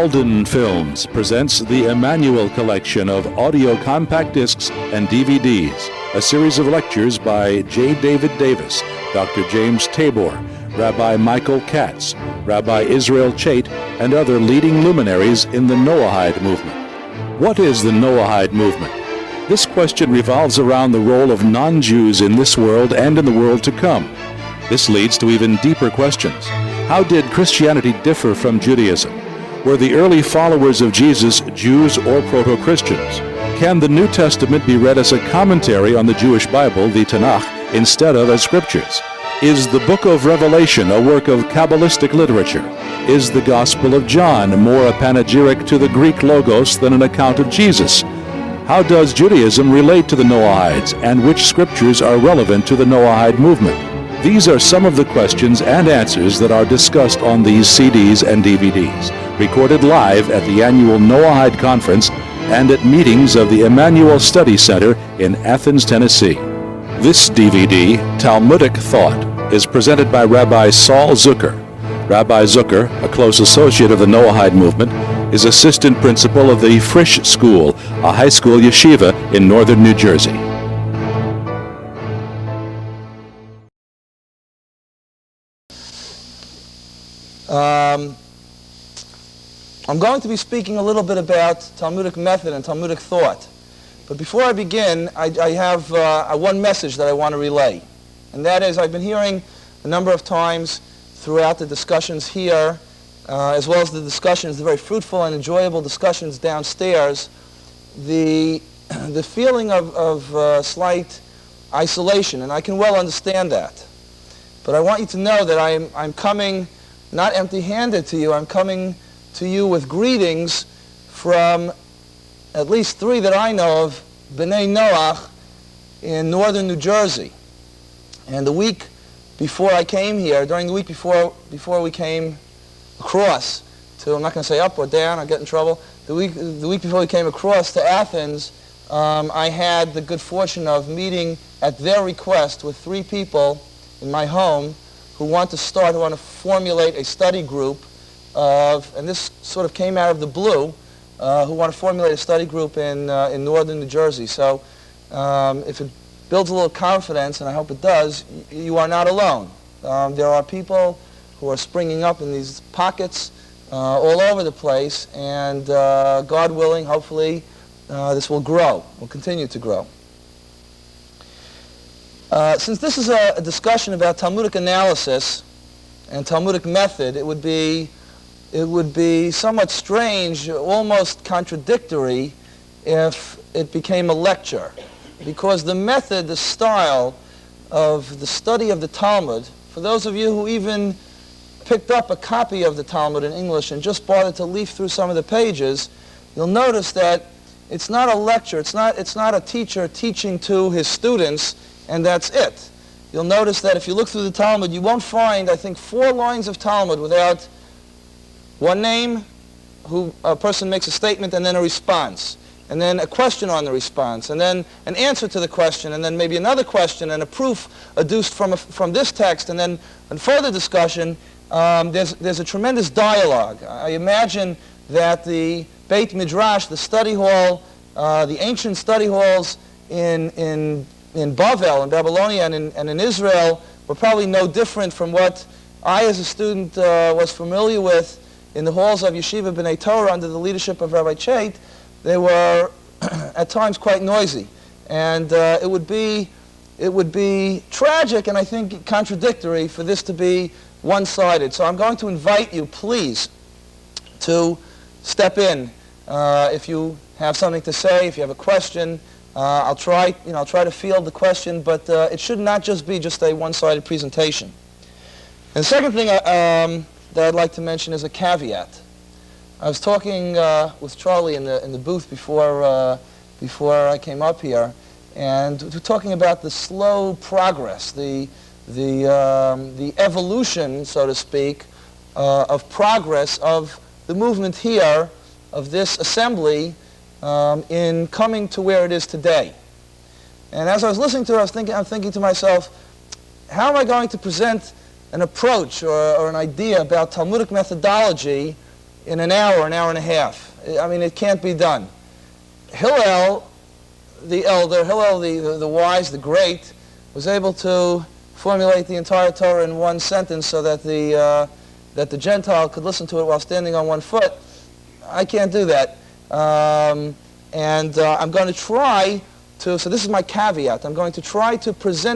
Walden Films presents the Emmanuel Collection of audio compact discs and DVDs, a series of lectures by J. David Davis, Dr. James Tabor, Rabbi Michael Katz, Rabbi Israel Chait, and other leading luminaries in the Noahide movement. What is the Noahide movement? This question revolves around the role of non-Jews in this world and in the world to come. This leads to even deeper questions. How did Christianity differ from Judaism? Were the early followers of Jesus Jews or proto-Christians? Can the New Testament be read as a commentary on the Jewish Bible, the Tanakh, instead of as scriptures? Is the Book of Revelation a work of Kabbalistic literature? Is the Gospel of John more a panegyric to the Greek Logos than an account of Jesus? How does Judaism relate to the Noahides, and which scriptures are relevant to the Noahide movement? These are some of the questions and answers that are discussed on these CDs and DVDs, recorded live at the annual Noahide Conference and at meetings of the Emmanuel Study Center in Athens, Tennessee. This DVD, Talmudic Thought, is presented by Rabbi Saul Zucker. Rabbi Zucker, a close associate of the Noahide movement, is assistant principal of the Frisch School, a high school yeshiva in northern New Jersey. I'm going to be speaking a little bit about Talmudic method and Talmudic thought. But before I begin, I have one message that I want to relay. And that is, I've been hearing a number of times throughout the discussions here, as well as the discussions, the very fruitful and enjoyable discussions downstairs, the feeling of slight isolation. And I can well understand that. But I want you to know that I'm coming not empty-handed to you. I'm coming to you with greetings from at least 3 that I know of, B'nai Noach in northern New Jersey. And the week before I came here, during the week before we came across to, I'm not going to say up or down, I'll get in trouble, the week before we came across to Athens, I had the good fortune of meeting at their request with 3 people in my home who want to formulate a study group of, and this sort of came out of the blue, who want to formulate a study group in northern New Jersey. So if it builds a little confidence, and I hope it does, you are not alone. There are people who are springing up in these pockets all over the place, and God willing, hopefully, this will grow, will continue to grow. Since this is a discussion about Talmudic analysis and Talmudic method, it would be somewhat strange, almost contradictory, if it became a lecture. Because the method, the style of the study of the Talmud, for those of you who even picked up a copy of the Talmud in English and just bothered to leaf through some of the pages, you'll notice that it's not a lecture, it's not a teacher teaching to his students, and that's it. You'll notice that if you look through the Talmud, you won't find, I think, 4 lines of Talmud without one name, who a person makes a statement, and then a response, and then a question on the response, and then an answer to the question, and then maybe another question, and a proof adduced from this text, and then in further discussion, there's a tremendous dialogue. I imagine that the Beit Midrash, the study hall, the ancient study halls in Bavel, in Babylonia, and in Israel were probably no different from what I, as a student, was familiar with in the halls of Yeshiva B'nai Torah under the leadership of Rabbi Chait. They were at times quite noisy, and it would be tragic and I think contradictory for this to be one-sided. So I'm going to invite you, please, to step in if you have something to say, if you have a question. I'll try to field the question, but it should not just be just a one-sided presentation. And the second thing that I'd like to mention is a caveat. I was talking with Charlie in the booth before I came up here, and we're talking about the slow progress, the evolution, so to speak, of progress of the movement here, of this assembly, in coming to where it is today. And as I was listening to it, I'm thinking to myself, how am I going to present an approach or an idea about Talmudic methodology in an hour and a half. I mean, it can't be done. Hillel, the elder, Hillel the wise, the great, was able to formulate the entire Torah in one sentence so that the Gentile could listen to it while standing on one foot. I can't do that. I'm going to try to, so this is my caveat, I'm going to try to present